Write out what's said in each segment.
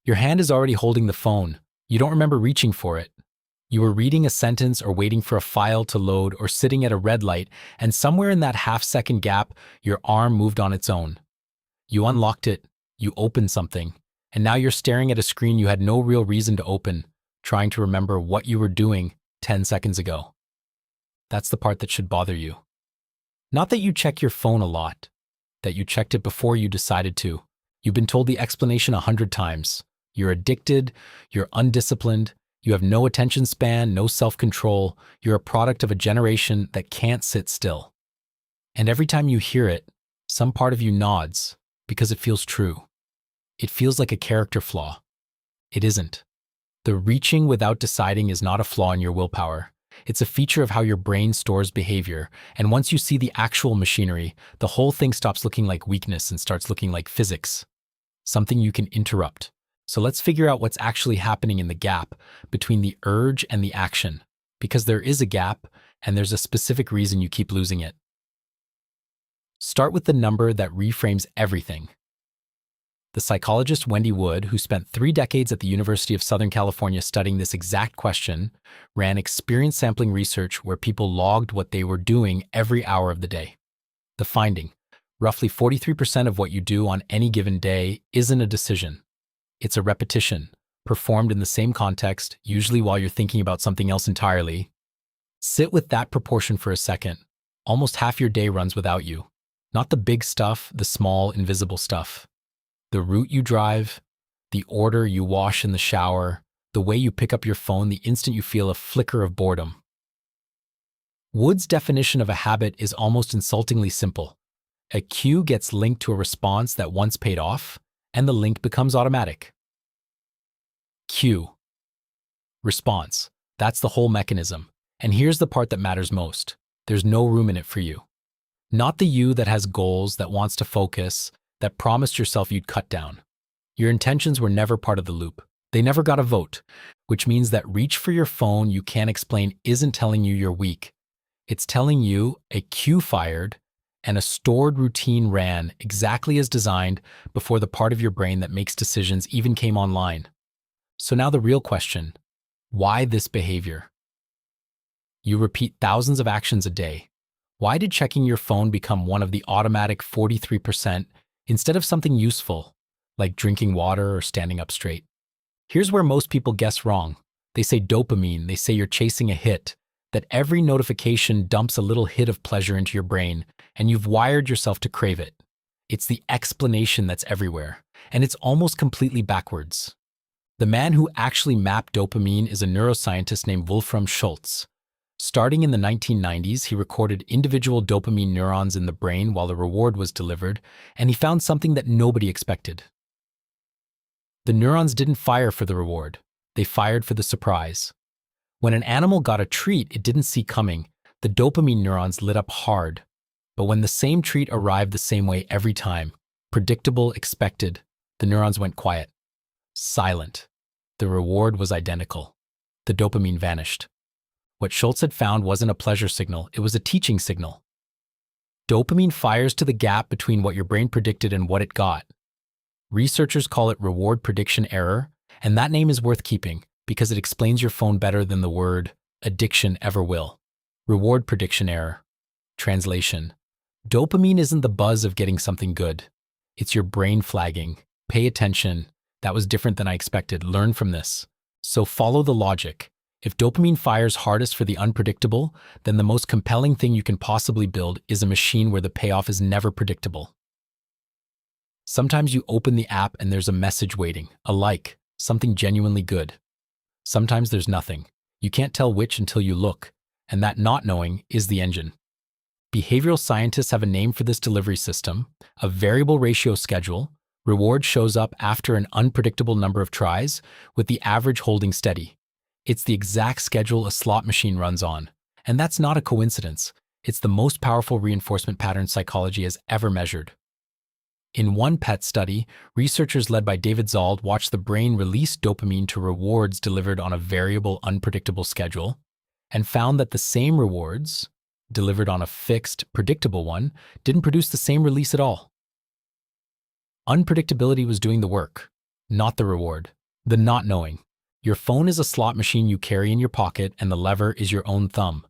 Your hand is already holding the phone. You don't remember reaching for it. You were reading a sentence or waiting for a file to load or sitting at a red light, and somewhere in that half-second gap, your arm moved on its own. You unlocked it, you opened something, and now you're staring at a screen you had no real reason to open, trying to remember what you were doing 10 seconds ago. That's the part that should bother you. Not that you check your phone a lot, that you checked it before you decided to. You've been told the explanation 100 times. You're addicted, you're undisciplined, you have no attention span, no self-control, you're a product of a generation that can't sit still. And every time you hear it, some part of you nods because it feels true. It feels like a character flaw. It isn't. The reaching without deciding is not a flaw in your willpower. It's a feature of how your brain stores behavior, and once you see the actual machinery, the whole thing stops looking like weakness and starts looking like physics. Something you can interrupt. So let's figure out what's actually happening in the gap between the urge and the action, because there is a gap and there's a specific reason you keep losing it. Start with the number that reframes everything. The psychologist Wendy Wood, who spent 3 decades at the University of Southern California studying this exact question, ran experience sampling research where people logged what they were doing every hour of the day. The finding: roughly 43% of what you do on any given day isn't a decision. It's a repetition, performed in the same context, usually while you're thinking about something else entirely. Sit with that proportion for a second. Almost half your day runs without you. Not the big stuff, the small, invisible stuff. The route you drive, the order you wash in the shower, the way you pick up your phone the instant you feel a flicker of boredom. Wood's definition of a habit is almost insultingly simple. A cue gets linked to a response that once paid off, and the link becomes automatic. Cue. Response. That's the whole mechanism. And here's the part that matters most. There's no room in it for you. Not the you that has goals, that wants to focus, that promised yourself you'd cut down. Your intentions were never part of the loop. They never got a vote, which means that reach for your phone you can't explain isn't telling you you're weak. It's telling you a cue fired and a stored routine ran exactly as designed before the part of your brain that makes decisions even came online. So now the real question: why this behavior? You repeat thousands of actions a day. Why did checking your phone become one of the automatic 43% instead of something useful, like drinking water or standing up straight? Here's where most people guess wrong. They say dopamine, they say you're chasing a hit, that every notification dumps a little hit of pleasure into your brain, and you've wired yourself to crave it. It's the explanation that's everywhere, and it's almost completely backwards. The man who actually mapped dopamine is a neuroscientist named Wolfram Schultz. Starting in the 1990s, he recorded individual dopamine neurons in the brain while the reward was delivered, and he found something that nobody expected. The neurons didn't fire for the reward. They fired for the surprise. When an animal got a treat it didn't see coming, the dopamine neurons lit up hard. But when the same treat arrived the same way every time, predictable, expected, the neurons went quiet. Silent. The reward was identical. The dopamine vanished. What Schultz had found wasn't a pleasure signal, it was a teaching signal. Dopamine fires to the gap between what your brain predicted and what it got. Researchers call it reward prediction error, and that name is worth keeping because it explains your phone better than the word addiction ever will. Reward prediction error. Translation: dopamine isn't the buzz of getting something good. It's your brain flagging. Pay attention. That was different than I expected. Learn from this. So follow the logic. If dopamine fires hardest for the unpredictable, then the most compelling thing you can possibly build is a machine where the payoff is never predictable. Sometimes you open the app and there's a message waiting, a like, something genuinely good. Sometimes there's nothing. You can't tell which until you look, and that not knowing is the engine. Behavioral scientists have a name for this delivery system: a variable ratio schedule. Reward shows up after an unpredictable number of tries, with the average holding steady. It's the exact schedule a slot machine runs on. And that's not a coincidence. It's the most powerful reinforcement pattern psychology has ever measured. In one PET study, researchers led by David Zald watched the brain release dopamine to rewards delivered on a variable, unpredictable schedule, and found that the same rewards, delivered on a fixed, predictable one, didn't produce the same release at all. Unpredictability was doing the work, not the reward. The not knowing. Your phone is a slot machine you carry in your pocket and the lever is your own thumb,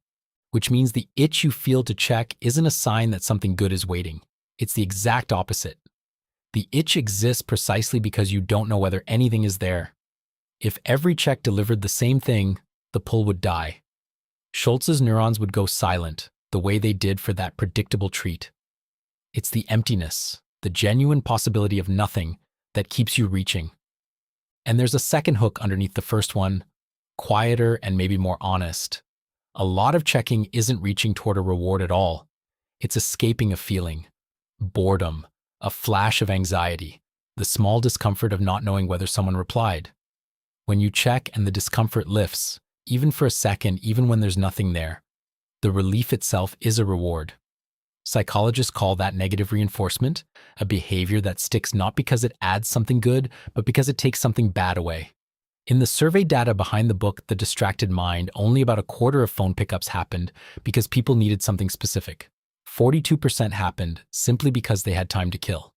which means the itch you feel to check isn't a sign that something good is waiting. It's the exact opposite. The itch exists precisely because you don't know whether anything is there. If every check delivered the same thing, the pull would die. Schultz's neurons would go silent, the way they did for that predictable treat. It's the emptiness, the genuine possibility of nothing, that keeps you reaching. And there's a second hook underneath the first one, quieter and maybe more honest. A lot of checking isn't reaching toward a reward at all. It's escaping a feeling, boredom, a flash of anxiety, the small discomfort of not knowing whether someone replied. When you check and the discomfort lifts, even for a second, even when there's nothing there, the relief itself is a reward. Psychologists call that negative reinforcement, a behavior that sticks not because it adds something good, but because it takes something bad away. In the survey data behind the book, The Distracted Mind, only about a quarter of phone pickups happened because people needed something specific. 42% happened simply because they had time to kill.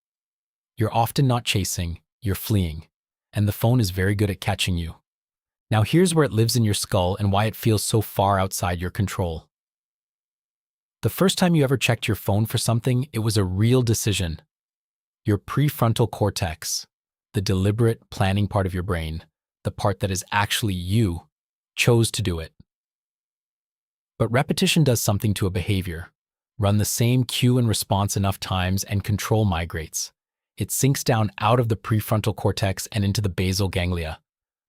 You're often not chasing, you're fleeing, and the phone is very good at catching you. Now here's where it lives in your skull and why it feels so far outside your control. The first time you ever checked your phone for something, it was a real decision. Your prefrontal cortex, the deliberate planning part of your brain, the part that is actually you, chose to do it. But repetition does something to a behavior. Run the same cue and response enough times and control migrates. It sinks down out of the prefrontal cortex and into the basal ganglia,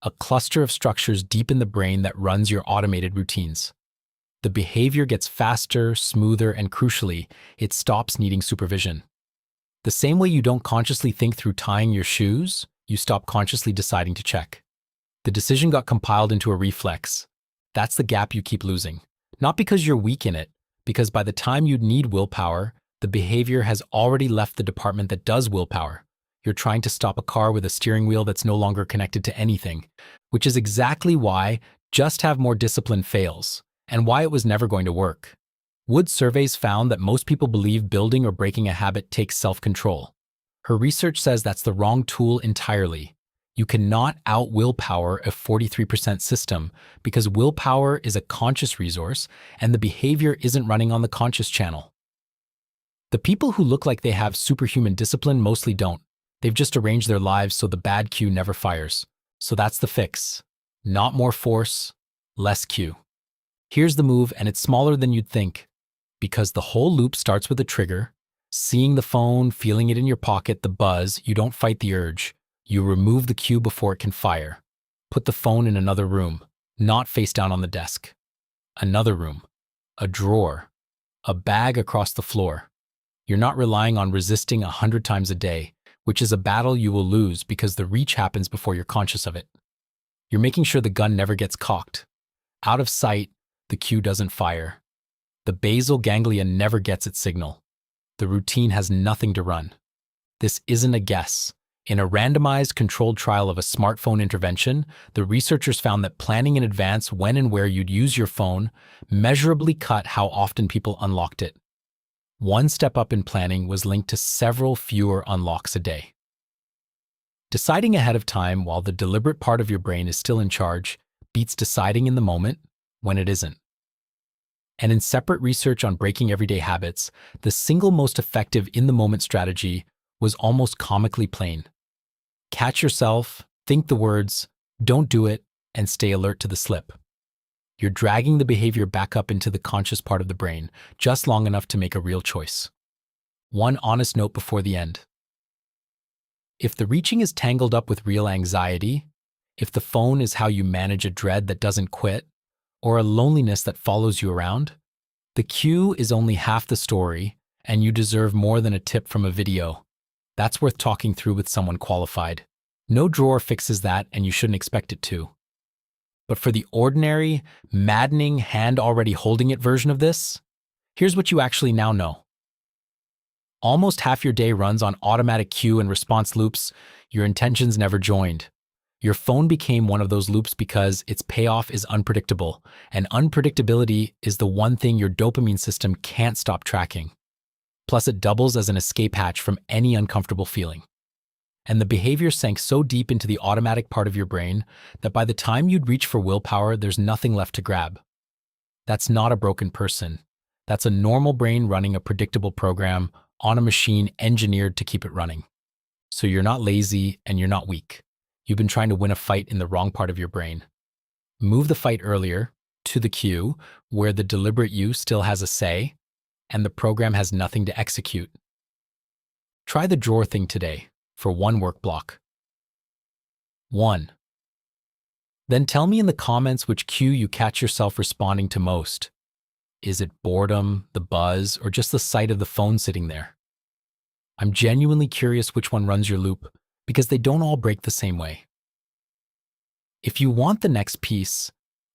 a cluster of structures deep in the brain that runs your automated routines. The behavior gets faster, smoother, and crucially, it stops needing supervision. The same way you don't consciously think through tying your shoes, you stop consciously deciding to check. The decision got compiled into a reflex. That's the gap you keep losing. Not because you're weak in it, because by the time you'd need willpower, the behavior has already left the department that does willpower. You're trying to stop a car with a steering wheel that's no longer connected to anything, which is exactly why just have more discipline fails, and why it was never going to work. Wood's surveys found that most people believe building or breaking a habit takes self-control. Her research says that's the wrong tool entirely. You cannot out-willpower a 43% system because willpower is a conscious resource and the behavior isn't running on the conscious channel. The people who look like they have superhuman discipline mostly don't. They've just arranged their lives so the bad cue never fires. So that's the fix. Not more force, less cue. Here's the move, and it's smaller than you'd think. Because the whole loop starts with a trigger, seeing the phone, feeling it in your pocket, the buzz, you don't fight the urge. You remove the cue before it can fire. Put the phone in another room, not face down on the desk. Another room, a drawer, a bag across the floor. You're not relying on resisting 100 times a day, which is a battle you will lose because the reach happens before you're conscious of it. You're making sure the gun never gets cocked. Out of sight, the cue doesn't fire. The basal ganglia never gets its signal. The routine has nothing to run. This isn't a guess. In a randomized controlled trial of a smartphone intervention, the researchers found that planning in advance when and where you'd use your phone measurably cut how often people unlocked it. One step up in planning was linked to several fewer unlocks a day. Deciding ahead of time while the deliberate part of your brain is still in charge beats deciding in the moment when it isn't. And in separate research on breaking everyday habits, the single most effective in-the-moment strategy was almost comically plain. Catch yourself, think the words, don't do it, and stay alert to the slip. You're dragging the behavior back up into the conscious part of the brain, just long enough to make a real choice. One honest note before the end. If the reaching is tangled up with real anxiety, if the phone is how you manage a dread that doesn't quit, or a loneliness that follows you around, the cue is only half the story, and you deserve more than a tip from a video. That's worth talking through with someone qualified. No drawer fixes that, and you shouldn't expect it to. But for the ordinary, maddening, hand-already-holding-it version of this, here's what you actually now know. Almost half your day runs on automatic cue and response loops your intentions never joined. Your phone became one of those loops because its payoff is unpredictable, and unpredictability is the one thing your dopamine system can't stop tracking. Plus, it doubles as an escape hatch from any uncomfortable feeling. And the behavior sank so deep into the automatic part of your brain that by the time you'd reach for willpower, there's nothing left to grab. That's not a broken person. That's a normal brain running a predictable program on a machine engineered to keep it running. So you're not lazy and you're not weak. You've been trying to win a fight in the wrong part of your brain. Move the fight earlier, to the queue, where the deliberate you still has a say, and the program has nothing to execute. Try the drawer thing today, for one work block. 1. Then tell me in the comments which cue you catch yourself responding to most. Is it boredom, the buzz, or just the sight of the phone sitting there? I'm genuinely curious which one runs your loop, because they don't all break the same way. If you want the next piece,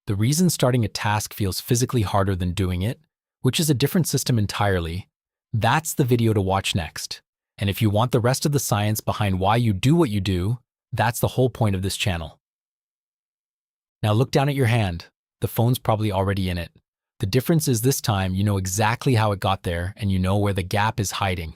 the reason starting a task feels physically harder than doing it, which is a different system entirely, that's the video to watch next. And if you want the rest of the science behind why you do what you do, that's the whole point of this channel. Now look down at your hand. The phone's probably already in it. The difference is this time you know exactly how it got there and you know where the gap is hiding.